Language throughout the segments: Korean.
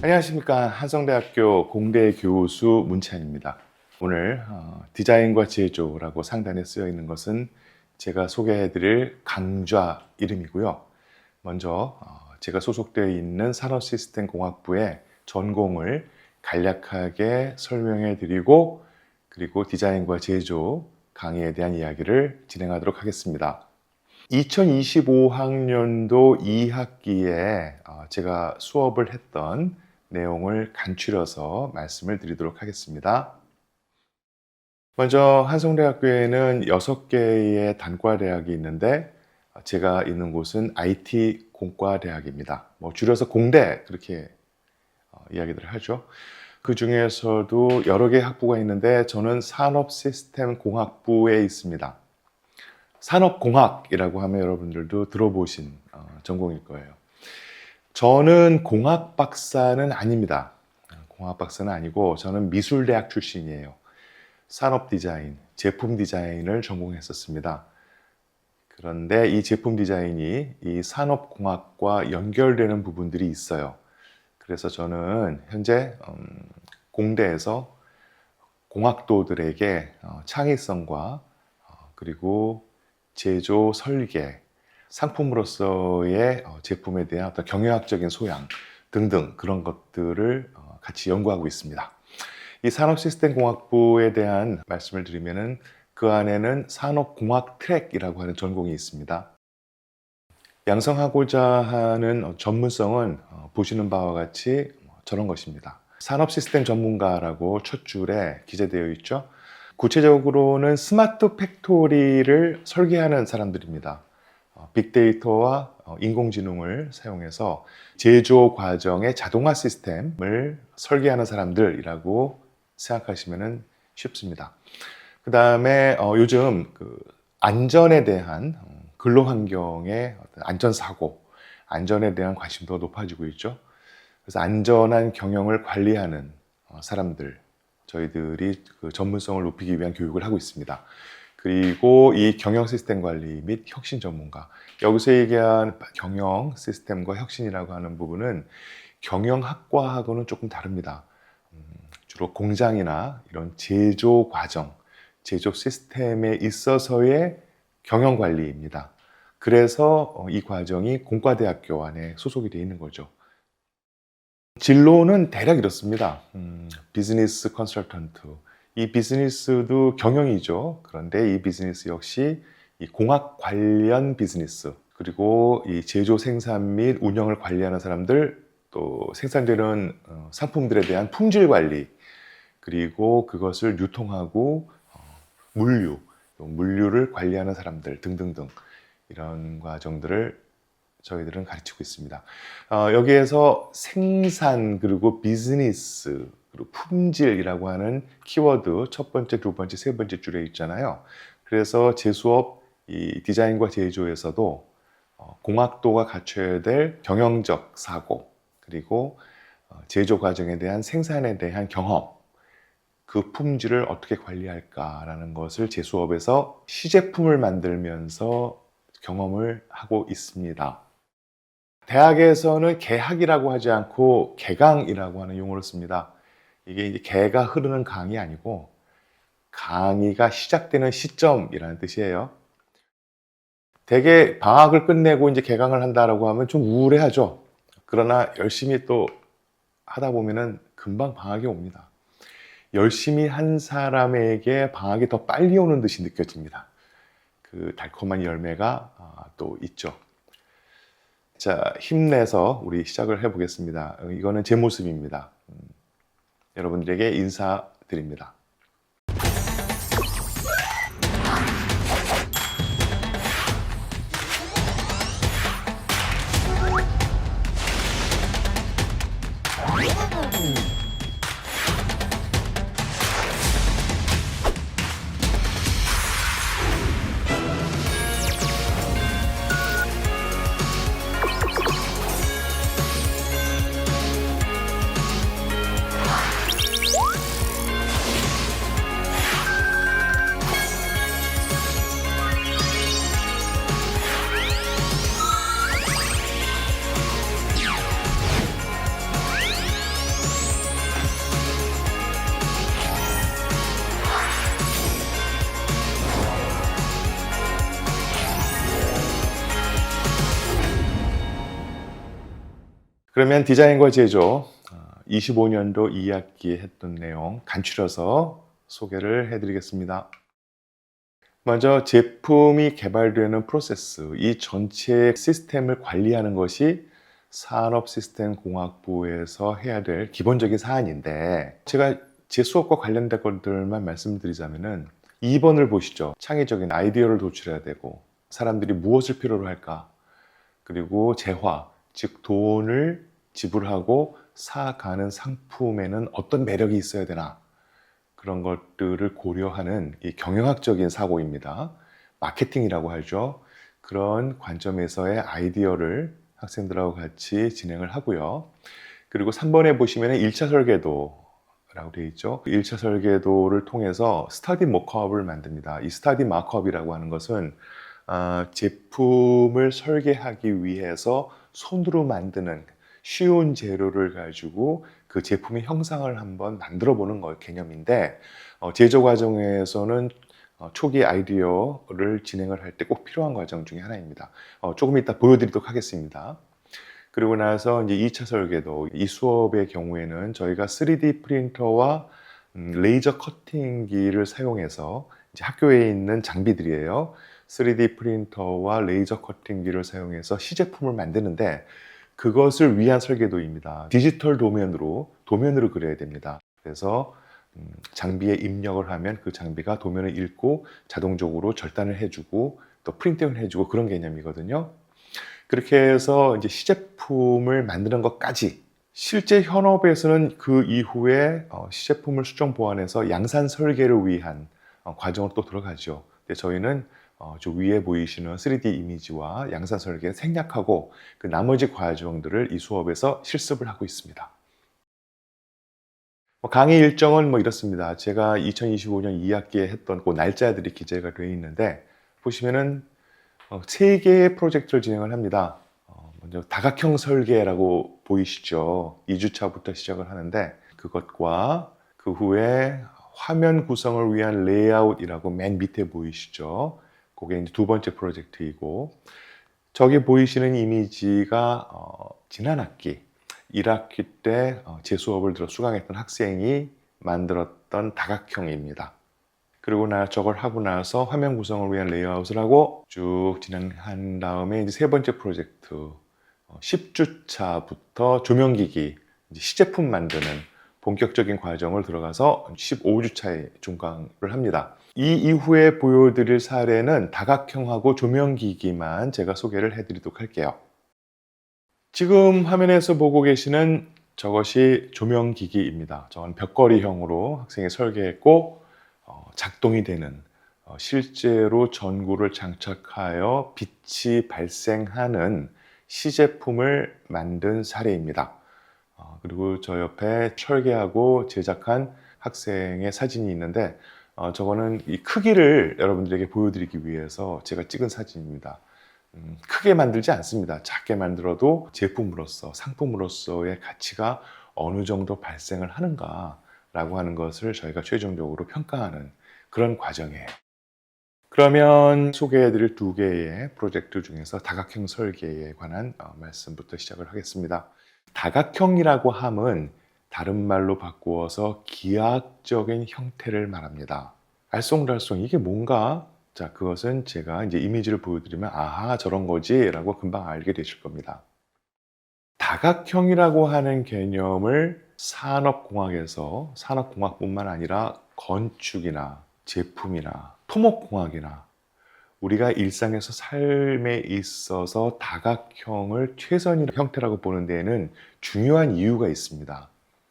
안녕하십니까. 한성대학교 공대 교수 문찬입니다. 오늘 디자인과 제조라고 상단에 쓰여 있는 것은 제가 소개해드릴 강좌 이름이고요. 먼저 제가 소속되어 있는 산업시스템공학부의 전공을 간략하게 설명해 드리고, 그리고 디자인과 제조 강의에 대한 이야기를 진행하도록 하겠습니다. 2025학년도 2학기에 제가 수업을 했던 내용을 간추려서 말씀을 드리도록 하겠습니다. 먼저 한성대학교에는 6개의 단과대학이 있는데, 제가 있는 곳은 IT 공과대학입니다. 줄여서 공대 그렇게 이야기를 하죠. 그 중에서도 여러 개의 학부가 있는데 저는 산업시스템공학부에 있습니다. 산업공학이라고 하면 여러분들도 들어보신 전공일 거예요. 저는 공학 박사는 아닙니다. 공학 박사는 아니고 저는 미술대학 출신이에요. 산업 디자인, 제품 디자인을 전공했었습니다. 그런데 이 제품 디자인이 이 산업공학과 연결되는 부분들이 있어요. 그래서 저는 현재 공대에서 공학도들에게 창의성과 그리고 제조, 설계, 상품으로서의 제품에 대한 어떤 경영학적인 소양 등등 그런 것들을 같이 연구하고 있습니다. 이 산업시스템공학부에 대한 말씀을 드리면은 그 안에는 산업공학 트랙이라고 하는 전공이 있습니다. 양성하고자 하는 전문성은 보시는 바와 같이 저런 것입니다. 산업시스템 전문가라고 첫 줄에 기재되어 있죠. 구체적으로는 스마트 팩토리를 설계하는 사람들입니다. 빅데이터와 인공지능을 사용해서 제조 과정의 자동화 시스템을 설계하는 사람들이라고 생각하시면 쉽습니다. 그 다음에 요즘 안전에 대한 근로환경의 안전사고, 안전에 대한 관심도가 높아지고 있죠. 그래서 안전한 경영을 관리하는 사람들, 저희들이 그 전문성을 높이기 위한 교육을 하고 있습니다. 그리고 이 경영 시스템 관리 및 혁신 전문가, 여기서 얘기한 경영 시스템과 혁신이라고 하는 부분은 경영학과하고는 조금 다릅니다. 주로 공장이나 이런 제조 과정, 제조 시스템에 있어서의 경영 관리입니다. 그래서 이 과정이 공과대학교 안에 소속이 되어 있는 거죠. 진로는 대략 이렇습니다. 비즈니스 컨설턴트. 이 비즈니스도 경영이죠. 그런데 이 비즈니스 역시 이 공학 관련 비즈니스, 그리고 이 제조 생산 및 운영을 관리하는 사람들, 또 생산되는 상품들에 대한 품질 관리, 그리고 그것을 유통하고 물류를 관리하는 사람들 등등등, 이런 과정들을 저희들은 가르치고 있습니다. 여기에서 생산, 그리고 비즈니스, 그리고 품질이라고 하는 키워드 첫 번째, 두 번째, 세 번째 줄에 있잖아요. 그래서 제 수업 이 디자인과 제조에서도 공학도가 갖춰야 될 경영적 사고, 그리고 제조 과정에 대한 생산에 대한 경험, 그 품질을 어떻게 관리할까라는 것을 제 수업에서 시제품을 만들면서 경험을 하고 있습니다. 대학에서는 개학이라고 하지 않고 개강이라고 하는 용어를 씁니다. 이게 이제 개가 흐르는 강이 아니고 강의가 시작되는 시점이라는 뜻이에요. 대개 방학을 끝내고 이제 개강을 한다라고 하면 좀 우울해하죠. 그러나 열심히 또 하다 보면은 금방 방학이 옵니다. 열심히 한 사람에게 방학이 더 빨리 오는 듯이 느껴집니다. 그 달콤한 열매가 또 있죠. 자, 힘내서 우리 시작을 해보겠습니다. 이거는 제 모습입니다. 여러분들에게 인사드립니다. 그러면 디자인과 제조 25년도 2학기에 했던 내용 간추려서 소개를 해드리겠습니다. 먼저 제품이 개발되는 프로세스, 이 전체 시스템을 관리하는 것이 산업시스템공학부에서 해야 될 기본적인 사안인데, 제가 제 수업과 관련된 것들만 말씀드리자면은 2번을 보시죠. 창의적인 아이디어를 도출해야 되고, 사람들이 무엇을 필요로 할까? 그리고 재화, 즉 돈을 지불하고 사가는 상품에는 어떤 매력이 있어야 되나? 그런 것들을 고려하는 이 경영학적인 사고입니다. 마케팅이라고 하죠. 그런 관점에서의 아이디어를 학생들하고 같이 진행을 하고요. 그리고 3번에 보시면 1차 설계도라고 되어 있죠. 1차 설계도를 통해서 스터디 모크업을 만듭니다. 이 스터디 마크업이라고 하는 것은 제품을 설계하기 위해서 손으로 만드는 쉬운 재료를 가지고 그 제품의 형상을 한번 만들어 보는 개념인데, 제조 과정에서는 초기 아이디어를 진행을 할 때 꼭 필요한 과정 중에 하나입니다. 조금 이따 보여드리도록 하겠습니다. 그리고 나서 이제 2차 설계도, 이 수업의 경우에는 저희가 3D 프린터와 레이저 커팅기를 사용해서, 이제 학교에 있는 장비들이에요. 3D 프린터와 레이저 커팅기를 사용해서 시제품을 만드는데, 그것을 위한 설계도입니다. 디지털 도면으로 그려야 됩니다. 그래서 장비에 입력을 하면 그 장비가 도면을 읽고 자동적으로 절단을 해주고 또 프린팅을 해주고 그런 개념이거든요. 그렇게 해서 이제 시제품을 만드는 것까지, 실제 현업에서는 그 이후에 시제품을 수정 보완해서 양산 설계를 위한 과정으로 또 들어가죠. 근데 저희는 저 위에 보이시는 3D 이미지와 양산 설계 생략하고 그 나머지 과정들을 이 수업에서 실습을 하고 있습니다. 강의 일정은 이렇습니다. 제가 2025년 2학기에 했던 그 날짜들이 기재가 되어 있는데, 보시면은 3개의 프로젝트를 진행을 합니다. 먼저 다각형 설계라고 보이시죠? 2주차부터 시작을 하는데, 그것과 그 후에 화면 구성을 위한 레이아웃이라고 맨 밑에 보이시죠? 그게 이제 두 번째 프로젝트이고, 저기 보이시는 이미지가 지난 학기 1학기 때 제 수업을 들어 수강했던 학생이 만들었던 다각형입니다. 그리고 저걸 하고 나서 화면 구성을 위한 레이아웃을 하고 쭉 진행한 다음에 이제 세 번째 프로젝트 10주차부터 조명기기, 이제 시제품 만드는 본격적인 과정을 들어가서 15주차에 종강을 합니다. 이 이후에 보여드릴 사례는 다각형하고 조명기기만 제가 소개를 해드리도록 할게요. 지금 화면에서 보고 계시는 저것이 조명기기입니다. 저건 벽걸이형으로 학생이 설계했고 작동이 되는, 실제로 전구를 장착하여 빛이 발생하는 시제품을 만든 사례입니다. 그리고 저 옆에 설계하고 제작한 학생의 사진이 있는데, 저거는 이 크기를 여러분들에게 보여드리기 위해서 제가 찍은 사진입니다. 크게 만들지 않습니다. 작게 만들어도 제품으로서, 상품으로서의 가치가 어느 정도 발생을 하는가라고 하는 것을 저희가 최종적으로 평가하는 그런 과정이에요. 그러면 소개해드릴 2개의 프로젝트 중에서 다각형 설계에 관한 말씀부터 시작을 하겠습니다. 다각형이라고 함은 다른 말로 바꾸어서 기하학적인 형태를 말합니다. 알쏭달쏭 이게 뭔가? 자, 그것은 제가 이제 이미지를 보여드리면 아하 저런 거지 라고 금방 알게 되실 겁니다. 다각형이라고 하는 개념을 산업공학에서, 산업공학뿐만 아니라 건축이나 제품이나 토목공학이나 우리가 일상에서 삶에 있어서 다각형을 최선의 형태라고 보는 데에는 중요한 이유가 있습니다.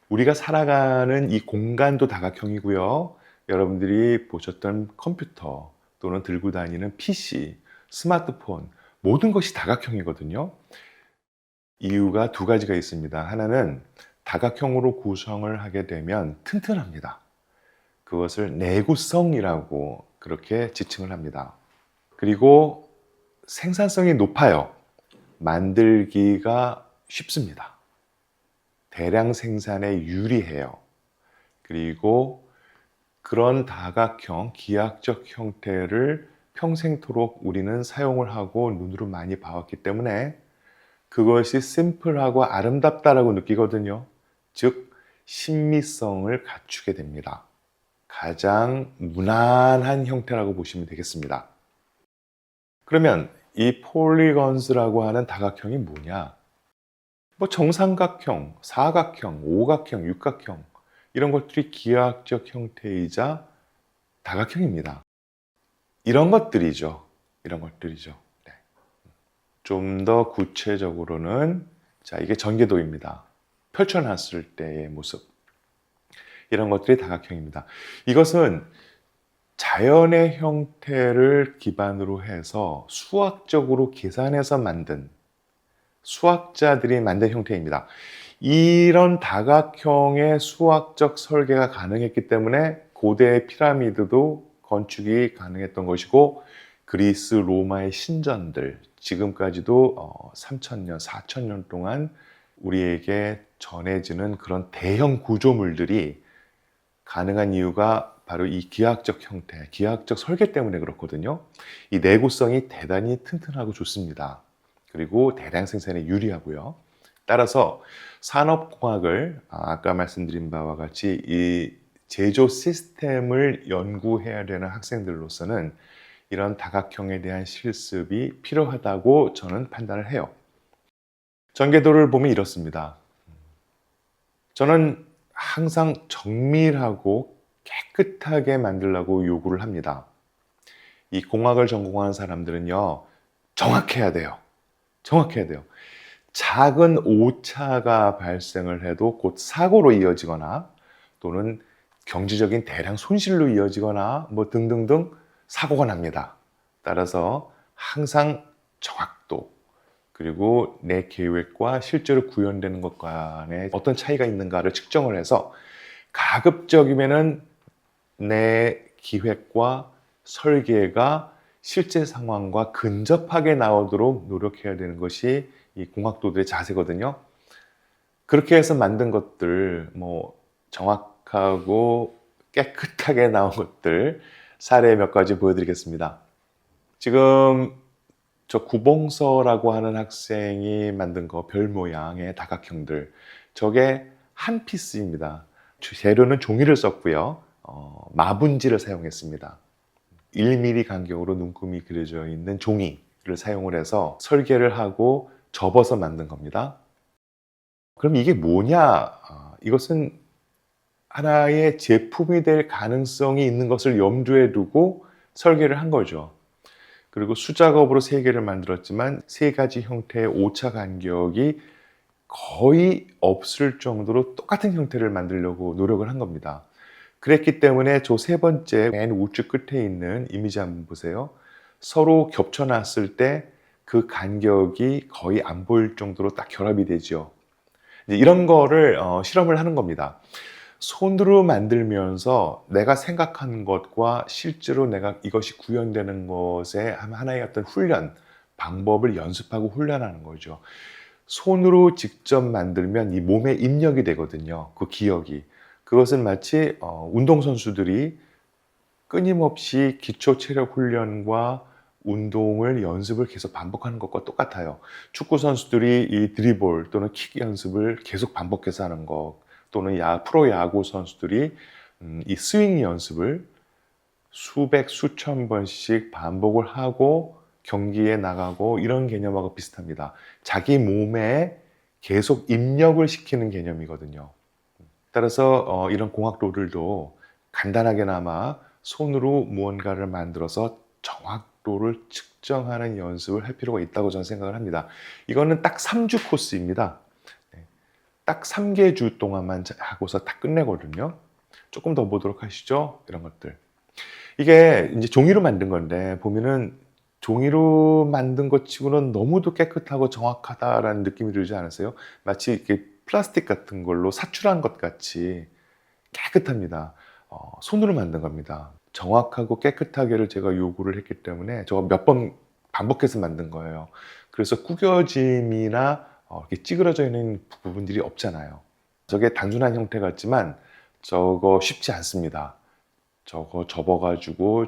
우리가 살아가는 이 공간도 다각형이고요. 여러분들이 보셨던 컴퓨터 또는 들고 다니는 PC, 스마트폰, 모든 것이 다각형이거든요. 이유가 2가지가 있습니다. 하나는 다각형으로 구성을 하게 되면 튼튼합니다. 그것을 내구성이라고 그렇게 지칭을 합니다. 그리고 생산성이 높아요. 만들기가 쉽습니다. 대량 생산에 유리해요. 그리고 그런 다각형, 기하학적 형태를 평생토록 우리는 사용을 하고 눈으로 많이 봐왔기 때문에 그것이 심플하고 아름답다라고 느끼거든요. 즉 신미성을 갖추게 됩니다. 가장 무난한 형태라고 보시면 되겠습니다. 그러면 이 폴리건스라고 하는 다각형이 뭐냐? 뭐 정삼각형, 사각형, 오각형, 육각형 이런 것들이 기하학적 형태이자 다각형입니다. 이런 것들이죠. 이런 것들이죠. 네. 좀 더 구체적으로는 자, 이게 전개도입니다. 펼쳐놨을 때의 모습. 이런 것들이 다각형입니다. 이것은 자연의 형태를 기반으로 해서 수학적으로 계산해서 만든 수학자들이 만든 형태입니다. 이런 다각형의 수학적 설계가 가능했기 때문에 고대 피라미드도 건축이 가능했던 것이고 그리스, 로마의 신전들 지금까지도 3,000년, 4,000년 동안 우리에게 전해지는 그런 대형 구조물들이 가능한 이유가 바로 이 기하학적 형태, 기하학적 설계 때문에 그렇거든요. 이 내구성이 대단히 튼튼하고 좋습니다. 그리고 대량 생산에 유리하고요. 따라서 산업공학을 아까 말씀드린 바와 같이 이 제조 시스템을 연구해야 되는 학생들로서는 이런 다각형에 대한 실습이 필요하다고 저는 판단을 해요. 전개도를 보면 이렇습니다. 저는 항상 정밀하고 깨끗하게 만들라고 요구를 합니다. 이 공학을 전공하는 사람들은요, 정확해야 돼요. 정확해야 돼요. 작은 오차가 발생을 해도 곧 사고로 이어지거나 또는 경제적인 대량 손실로 이어지거나 뭐 등등등 사고가 납니다. 따라서 항상 정확도 그리고 내 계획과 실제로 구현되는 것 간에 어떤 차이가 있는가를 측정을 해서 가급적이면은 내 기획과 설계가 실제 상황과 근접하게 나오도록 노력해야 되는 것이 이 공학도들의 자세거든요. 그렇게 해서 만든 것들, 뭐 정확하고 깨끗하게 나온 것들 사례 몇 가지 보여드리겠습니다. 지금 저 구봉서라고 하는 학생이 만든 거 별 모양의 다각형들, 저게 한 피스입니다. 재료는 종이를 썼고요. 마분지를 사용했습니다. 1mm 간격으로 눈금이 그려져 있는 종이를 사용을 해서 설계를 하고 접어서 만든 겁니다. 그럼 이게 뭐냐? 이것은 하나의 제품이 될 가능성이 있는 것을 염두에 두고 설계를 한 거죠. 그리고 수작업으로 3개를 만들었지만 3가지 형태의 오차 간격이 거의 없을 정도로 똑같은 형태를 만들려고 노력을 한 겁니다. 그랬기 때문에 저 3번째 맨 우측 끝에 있는 이미지 한번 보세요. 서로 겹쳐놨을 때 그 간격이 거의 안 보일 정도로 딱 결합이 되죠. 이런 거를 실험을 하는 겁니다. 손으로 만들면서 내가 생각한 것과 실제로 내가 이것이 구현되는 것에 하나의 어떤 훈련, 방법을 연습하고 훈련하는 거죠. 손으로 직접 만들면 이 몸에 입력이 되거든요. 그 기억이. 그것은 마치 운동선수들이 끊임없이 기초 체력 훈련과 운동을 연습을 계속 반복하는 것과 똑같아요. 축구 선수들이 이 드리블 또는 킥 연습을 계속 반복해서 하는 것, 또는 프로 야구 선수들이 이 스윙 연습을 수백, 수천 번씩 반복을 하고 경기에 나가고 이런 개념하고 비슷합니다. 자기 몸에 계속 입력을 시키는 개념이거든요. 따라서 이런 공학도들도 간단하게나마 손으로 무언가를 만들어서 정확도를 측정하는 연습을 할 필요가 있다고 저는 생각을 합니다. 이거는 딱 3주 코스입니다. 딱 3개 주 동안만 하고서 다 끝내거든요. 조금 더 보도록 하시죠. 이런 것들. 이게 이제 종이로 만든 건데 보면은 종이로 만든 것 치고는 너무도 깨끗하고 정확하다라는 느낌이 들지 않으세요? 마치 이렇게 플라스틱 같은 걸로 사출한 것 같이 깨끗합니다. 손으로 만든 겁니다. 정확하고 깨끗하게를 제가 요구를 했기 때문에 저거 몇 번 반복해서 만든 거예요. 그래서 구겨짐이나 이렇게 찌그러져 있는 부분들이 없잖아요. 저게 단순한 형태 같지만 저거 쉽지 않습니다. 저거 접어가지고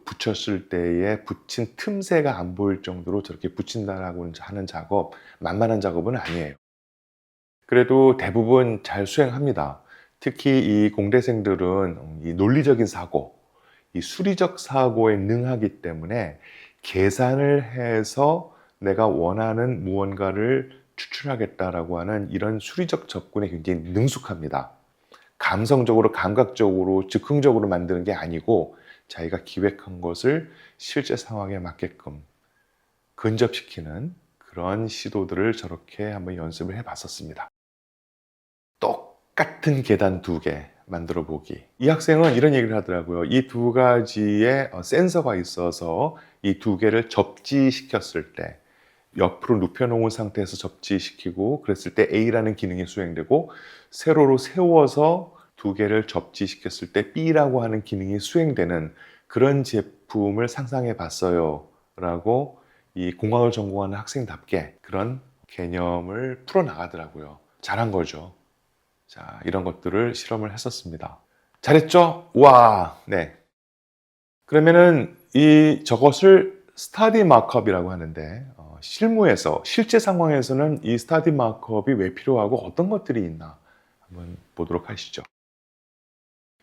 붙였을 때에 붙인 틈새가 안 보일 정도로 저렇게 붙인다라고 하는 작업, 만만한 작업은 아니에요. 그래도 대부분 잘 수행합니다. 특히 이 공대생들은 이 논리적인 사고, 이 수리적 사고에 능하기 때문에 계산을 해서 내가 원하는 무언가를 추출하겠다라고 하는 이런 수리적 접근에 굉장히 능숙합니다. 감성적으로, 감각적으로, 즉흥적으로 만드는 게 아니고 자기가 기획한 것을 실제 상황에 맞게끔 근접시키는 그런 시도들을 저렇게 한번 연습을 해봤었습니다. 똑같은 계단 2개 만들어 보기. 이 학생은 이런 얘기를 하더라고요. 이 2가지의 센서가 있어서 이 2개를 접지시켰을 때, 옆으로 눕혀놓은 상태에서 접지시키고 그랬을 때 A라는 기능이 수행되고, 세로로 세워서 2개를 접지시켰을 때 B라고 하는 기능이 수행되는 그런 제품을 상상해 봤어요 라고 이 공학을 전공하는 학생답게 그런 개념을 풀어나가더라고요. 잘한 거죠. 자, 이런 것들을 실험을 했었습니다. 잘했죠? 와, 네. 그러면은 저것을 스타디 마크업이라고 하는데, 실무에서, 실제 상황에서는 이 스타디 마크업이 왜 필요하고 어떤 것들이 있나 한번 보도록 하시죠.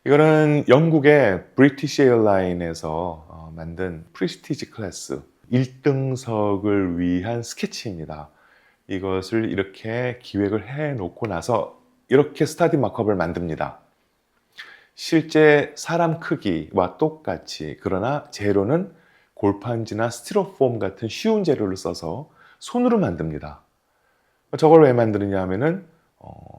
이거는 영국의 브리티시 에어라인에서 만든 프리스티지 클래스 1등석을 위한 스케치입니다. 이것을 이렇게 기획을 해 놓고 나서 이렇게 스타디 마크업을 만듭니다. 실제 사람 크기와 똑같이, 그러나 재료는 골판지나 스티로폼 같은 쉬운 재료를 써서 손으로 만듭니다. 저걸 왜 만드느냐 하면은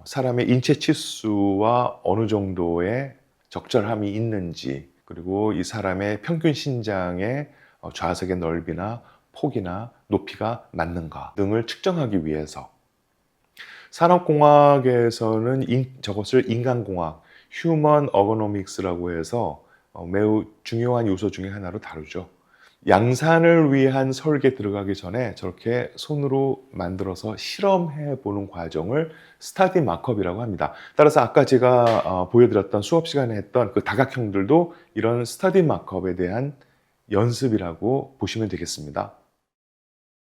사람의 인체 치수와 어느 정도의 적절함이 있는지, 그리고 이 사람의 평균 신장의 좌석의 넓이나 폭이나 높이가 맞는가 등을 측정하기 위해서. 산업공학에서는 저것을 인간공학, 휴먼 어거노믹스라고 해서 매우 중요한 요소 중에 하나로 다루죠. 양산을 위한 설계 들어가기 전에 저렇게 손으로 만들어서 실험해 보는 과정을 스타디 마크업이라고 합니다. 따라서 아까 제가 보여드렸던 수업 시간에 했던 그 다각형들도 이런 스타디 마크업에 대한 연습이라고 보시면 되겠습니다.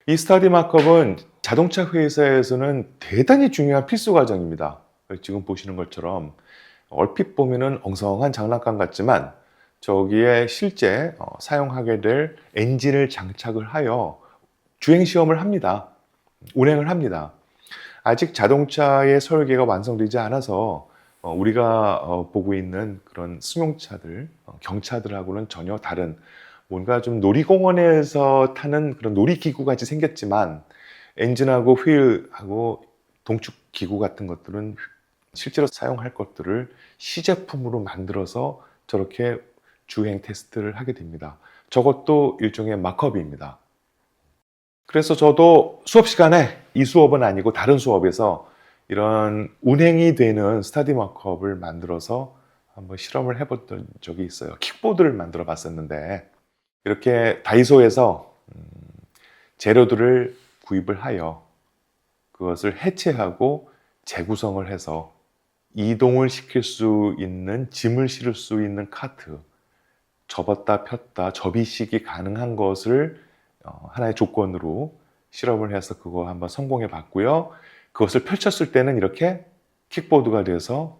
이 스타디 마크업은 자동차 회사에서는 대단히 중요한 필수 과정입니다. 지금 보시는 것처럼 얼핏 보면은 엉성한 장난감 같지만 저기에 실제 사용하게 될 엔진을 장착을 하여 주행 시험을 합니다. 운행을 합니다. 아직 자동차의 설계가 완성되지 않아서 우리가 보고 있는 그런 승용차들, 경차들하고는 전혀 다른, 뭔가 좀 놀이공원에서 타는 그런 놀이기구 같이 생겼지만 엔진하고 휠하고 동축기구 같은 것들은 실제로 사용할 것들을 시제품으로 만들어서 저렇게 주행 테스트를 하게 됩니다. 저것도 일종의 마크업입니다. 그래서 저도 수업 시간에, 이 수업은 아니고 다른 수업에서 이런 운행이 되는 스타디 마크업을 만들어서 한번 실험을 해봤던 적이 있어요. 킥보드를 만들어 봤었는데, 이렇게 다이소에서 재료들을 구입을 하여 그것을 해체하고 재구성을 해서 이동을 시킬 수 있는, 짐을 실을 수 있는 카트, 접었다 폈다 접이식이 가능한 것을 하나의 조건으로 실험을 해서 그거 한번 성공해 봤고요. 그것을 펼쳤을 때는 이렇게 킥보드가 돼서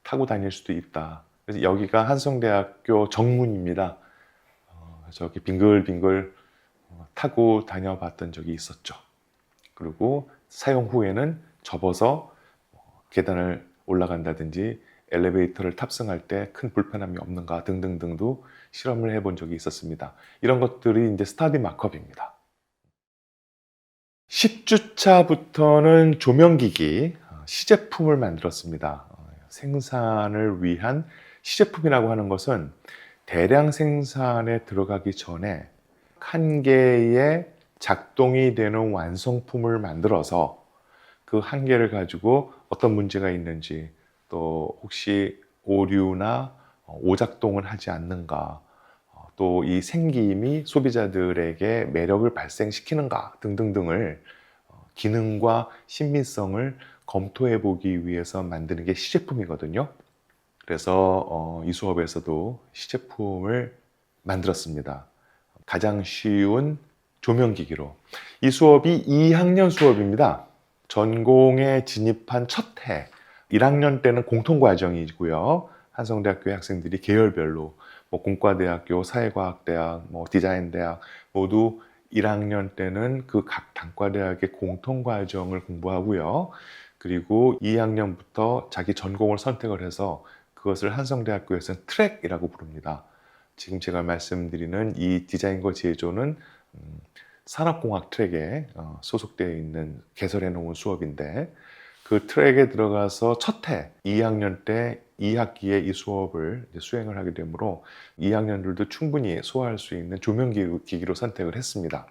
타고 다닐 수도 있다. 그래서 여기가 한성대학교 정문입니다. 저렇게 빙글빙글 타고 다녀봤던 적이 있었죠. 그리고 사용 후에는 접어서 계단을 올라간다든지 엘리베이터를 탑승할 때 큰 불편함이 없는가 등등등도 실험을 해본 적이 있었습니다. 이런 것들이 이제 스타디 마크업입니다. 10주차부터는 조명기기, 시제품을 만들었습니다. 생산을 위한 시제품이라고 하는 것은 대량 생산에 들어가기 전에 한 개의 작동이 되는 완성품을 만들어서 그 한 개를 가지고 어떤 문제가 있는지, 또 혹시 오류나 오작동을 하지 않는가, 또 이 생김이 소비자들에게 매력을 발생시키는가 등등등을 기능과 신미성을 검토해 보기 위해서 만드는 게 시제품이거든요. 그래서 이 수업에서도 시제품을 만들었습니다. 가장 쉬운 조명기기로. 이 수업이 2학년 수업입니다. 전공에 진입한 첫 해, 1학년 때는 공통과정이고요. 한성대학교의 학생들이 계열별로 공과대학교, 사회과학대학, 디자인대학 모두 1학년 때는 그 각 단과대학의 공통과정을 공부하고요. 그리고 2학년부터 자기 전공을 선택을 해서 그것을 한성대학교에서는 트랙이라고 부릅니다. 지금 제가 말씀드리는 이 디자인과 제조는 산업공학 트랙에 소속되어 있는 개설해 놓은 수업인데, 그 트랙에 들어가서 첫 해 2학년 때 2학기에 이 수업을 수행을 하게 되므로 2학년들도 충분히 소화할 수 있는 조명기기로 선택을 했습니다.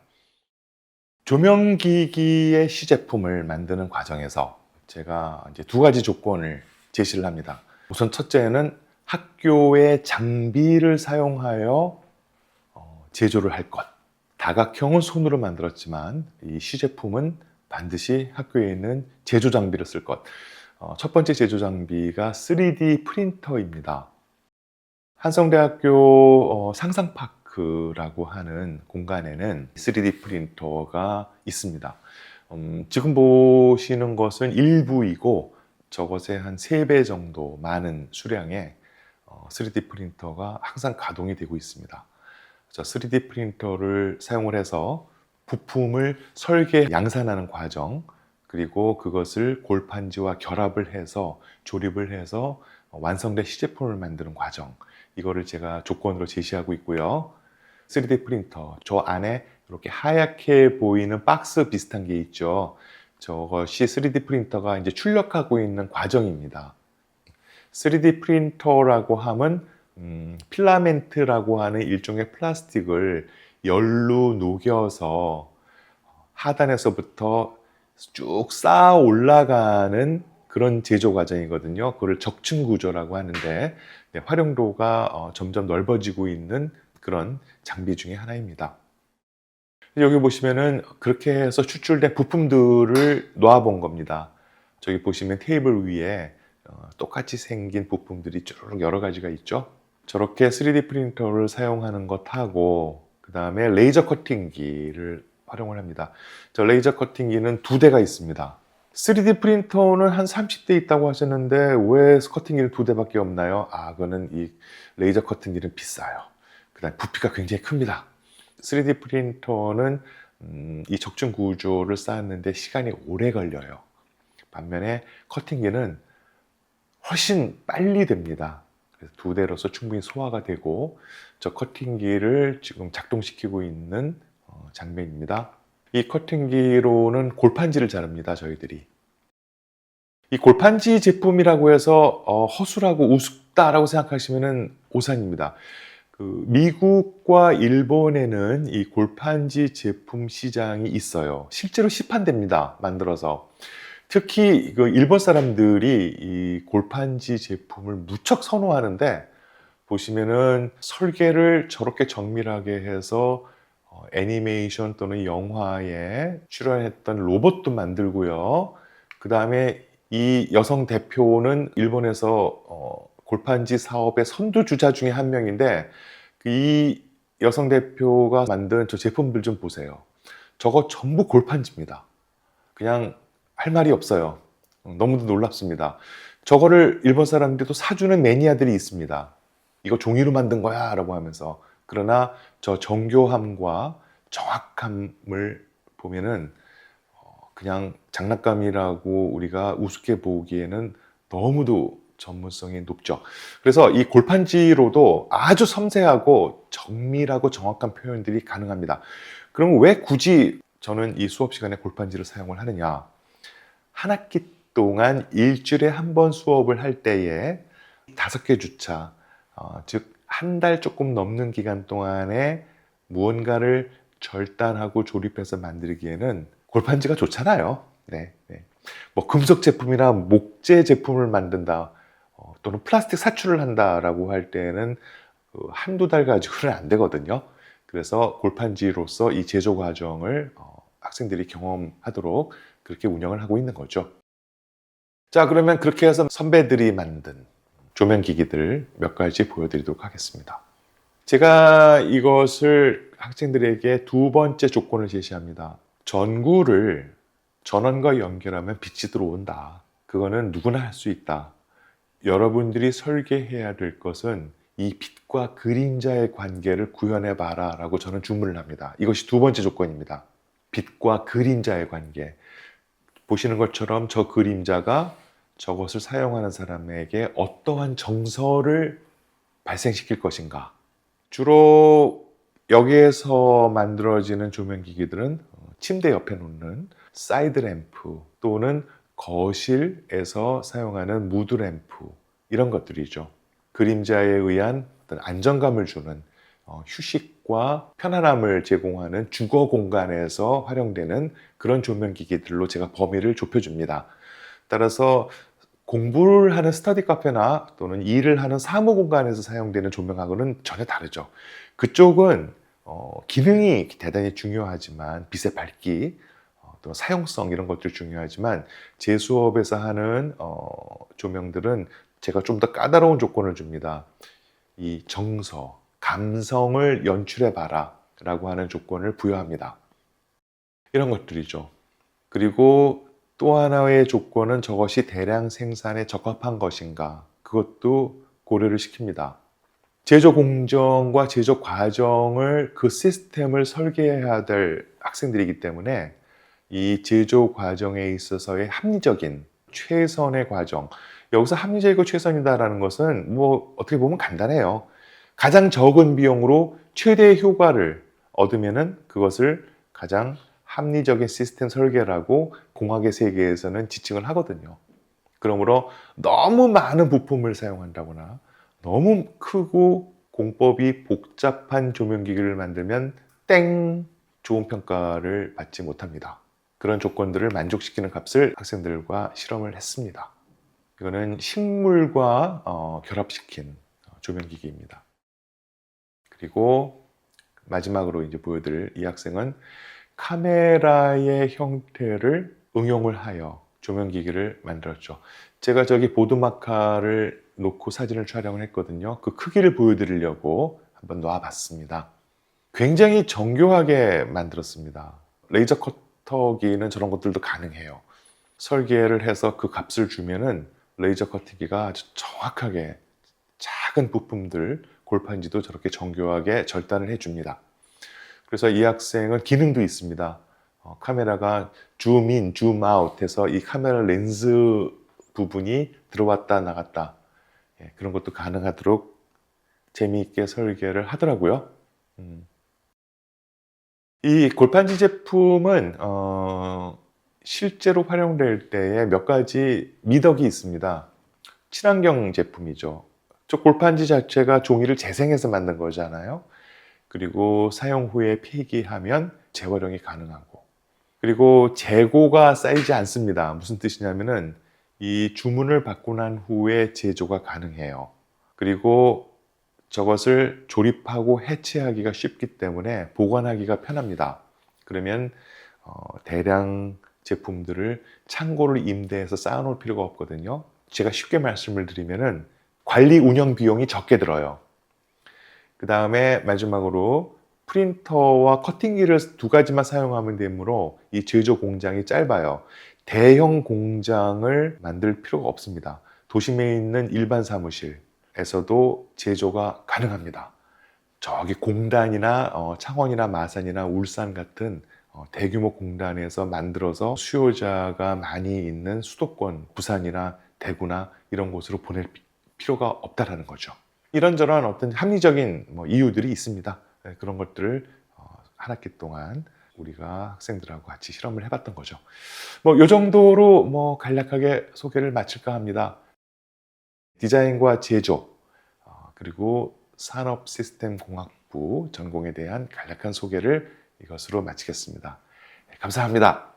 조명기기의 시제품을 만드는 과정에서 제가 이제 두 가지 조건을 제시를 합니다. 우선 첫째는 학교의 장비를 사용하여 제조를 할 것. 다각형은 손으로 만들었지만 이 시제품은 반드시 학교에 있는 제조 장비를 쓸 것. 첫 번째 제조 장비가 3D 프린터입니다. 한성대학교 상상파크라고 하는 공간에는 3D 프린터가 있습니다. 지금 보시는 것은 일부이고 저것의 한 3배 정도 많은 수량의 3D 프린터가 항상 가동이 되고 있습니다. 3D 프린터를 사용을 해서 부품을 설계, 양산하는 과정, 그리고 그것을 골판지와 결합을 해서 조립을 해서 완성된 시제품을 만드는 과정, 이거를 제가 조건으로 제시하고 있고요. 3D 프린터, 저 안에 이렇게 하얗게 보이는 박스 비슷한 게 있죠. 저것이 3D 프린터가 이제 출력하고 있는 과정입니다. 3D 프린터라고 하면 필라멘트라고 하는 일종의 플라스틱을 열로 녹여서 하단에서부터 쭉 쌓아 올라가는 그런 제조 과정이거든요. 그걸 적층 구조라고 하는데 활용도가 점점 넓어지고 있는 그런 장비 중에 하나입니다. 여기 보시면은 그렇게 해서 추출된 부품들을 놓아본 겁니다. 저기 보시면 테이블 위에 똑같이 생긴 부품들이 쭈르륵 여러 가지가 있죠. 저렇게 3D 프린터를 사용하는 것하고 그 다음에 레이저 커팅기를 활용을 합니다. 저 레이저 커팅기는 2대가 있습니다. 3D 프린터는 한 30대 있다고 하셨는데 왜 커팅기는 2대밖에 없나요? 그거는 이 레이저 커팅기는 비싸요. 그 다음에 부피가 굉장히 큽니다. 3D 프린터는 이 적중 구조를 쌓았는데 시간이 오래 걸려요. 반면에 커팅기는 훨씬 빨리 됩니다. 그래서 2대로서 충분히 소화가 되고, 저 커팅기를 지금 작동시키고 있는 장면입니다. 이 커팅기로는 골판지를 자릅니다, 저희들이. 이 골판지 제품이라고 해서 허술하고 우습다라고 생각하시면 오산입니다. 미국과 일본에는 이 골판지 제품 시장이 있어요. 실제로 시판됩니다, 만들어서. 특히 일본 사람들이 이 골판지 제품을 무척 선호하는데, 보시면은 설계를 저렇게 정밀하게 해서 애니메이션 또는 영화에 출연했던 로봇도 만들고요. 그 다음에 이 여성 대표는 일본에서 골판지 사업의 선두주자 중에 한 명인데, 이 여성 대표가 만든 저 제품들 좀 보세요. 저거 전부 골판지입니다. 그냥 할 말이 없어요. 너무도 놀랍습니다. 저거를 일본 사람들이 또 사주는 매니아들이 있습니다. 이거 종이로 만든 거야 라고 하면서. 그러나 저 정교함과 정확함을 보면은 그냥 장난감이라고 우리가 우습게 보기에는 너무도 전문성이 높죠. 그래서 이 골판지로도 아주 섬세하고 정밀하고 정확한 표현들이 가능합니다. 그럼 왜 굳이 저는 이 수업 시간에 골판지를 사용을 하느냐? 한 학기 동안 일주일에 한 번 수업을 할 때에 5개 주차, 즉 한 달 조금 넘는 기간 동안에 무언가를 절단하고 조립해서 만들기에는 골판지가 좋잖아요. 네. 금속 제품이나 목재 제품을 만든다, 또는 플라스틱 사출을 한다라고 할 때는 한두 달 가지고는 안 되거든요. 그래서 골판지로서 이 제조 과정을 학생들이 경험하도록 그렇게 운영을 하고 있는 거죠. 자, 그러면 그렇게 해서 선배들이 만든 조명기기들 몇 가지 보여드리도록 하겠습니다. 제가 이것을 학생들에게 두 번째 조건을 제시합니다. 전구를 전원과 연결하면 빛이 들어온다. 그거는 누구나 할 수 있다. 여러분들이 설계해야 될 것은 이 빛과 그림자의 관계를 구현해 봐라 라고 저는 주문을 합니다. 이것이 두 번째 조건입니다. 빛과 그림자의 관계. 보시는 것처럼 저 그림자가 저것을 사용하는 사람에게 어떠한 정서를 발생시킬 것인가. 주로 여기에서 만들어지는 조명기기들은 침대 옆에 놓는 사이드 램프 또는 거실에서 사용하는 무드 램프 이런 것들이죠. 그림자에 의한 어떤 안정감을 주는 휴식과 편안함을 제공하는 주거 공간에서 활용되는 그런 조명기기들로 제가 범위를 좁혀줍니다. 따라서 공부를 하는 스터디 카페나 또는 일을 하는 사무 공간에서 사용되는 조명하고는 전혀 다르죠. 그쪽은 기능이 대단히 중요하지만 빛의 밝기, 또 사용성 이런 것들이 중요하지만 제 수업에서 하는 조명들은 제가 좀 더 까다로운 조건을 줍니다. 이 정서, 감성을 연출해 봐라 라고 하는 조건을 부여합니다. 이런 것들이죠. 그리고 또 하나의 조건은 저것이 대량 생산에 적합한 것인가, 그것도 고려를 시킵니다. 제조 공정과 제조 과정을 그 시스템을 설계해야 될 학생들이기 때문에 이 제조 과정에 있어서의 합리적인 최선의 과정, 여기서 합리적이고 최선이다라는 것은 뭐 어떻게 보면 간단해요. 가장 적은 비용으로 최대의 효과를 얻으면은 그것을 가장 합리적인 시스템 설계라고 공학의 세계에서는 지칭을 하거든요. 그러므로 너무 많은 부품을 사용한다거나 너무 크고 공법이 복잡한 조명기기를 만들면 땡! 좋은 평가를 받지 못합니다. 그런 조건들을 만족시키는 값을 학생들과 실험을 했습니다. 이거는 식물과 결합시킨 조명기기입니다. 그리고 마지막으로 이제 보여드릴 이 학생은 카메라의 형태를 응용을 하여 조명기기를 만들었죠. 제가 저기 보드마카를 놓고 사진을 촬영을 했거든요. 그 크기를 보여드리려고 한번 놔봤습니다. 굉장히 정교하게 만들었습니다. 레이저 커터기는 저런 것들도 가능해요. 설계를 해서 그 값을 주면은 레이저 커팅기가 아주 정확하게 작은 부품들, 골판지도 저렇게 정교하게 절단을 해줍니다. 그래서 이 학생은 기능도 있습니다. 카메라가 줌인, 줌아웃 해서 이 카메라 렌즈 부분이 들어왔다 나갔다, 그런 것도 가능하도록 재미있게 설계를 하더라고요. 이 골판지 제품은 실제로 활용될 때에 몇 가지 미덕이 있습니다. 친환경 제품이죠. 저 골판지 자체가 종이를 재생해서 만든 거잖아요. 그리고 사용 후에 폐기하면 재활용이 가능하고, 그리고 재고가 쌓이지 않습니다. 무슨 뜻이냐면은 이 주문을 받고 난 후에 제조가 가능해요. 그리고 저것을 조립하고 해체하기가 쉽기 때문에 보관하기가 편합니다. 그러면 대량 제품들을 창고를 임대해서 쌓아놓을 필요가 없거든요. 제가 쉽게 말씀을 드리면은 관리 운영 비용이 적게 들어요. 그 다음에 마지막으로 프린터와 커팅기를 두 가지만 사용하면 되므로 이 제조 공장이 짧아요. 대형 공장을 만들 필요가 없습니다. 도심에 있는 일반 사무실에서도 제조가 가능합니다. 저기 공단이나 창원이나 마산이나 울산 같은 대규모 공단에서 만들어서 수요자가 많이 있는 수도권, 부산이나 대구나 이런 곳으로 보낼 필요가 없다라는 거죠. 이런저런 어떤 합리적인 이유들이 있습니다. 그런 것들을 한 학기 동안 우리가 학생들하고 같이 실험을 해봤던 거죠. 이 정도로 간략하게 소개를 마칠까 합니다. 디자인과 제조, 그리고 산업시스템공학부 전공에 대한 간략한 소개를 이것으로 마치겠습니다. 감사합니다.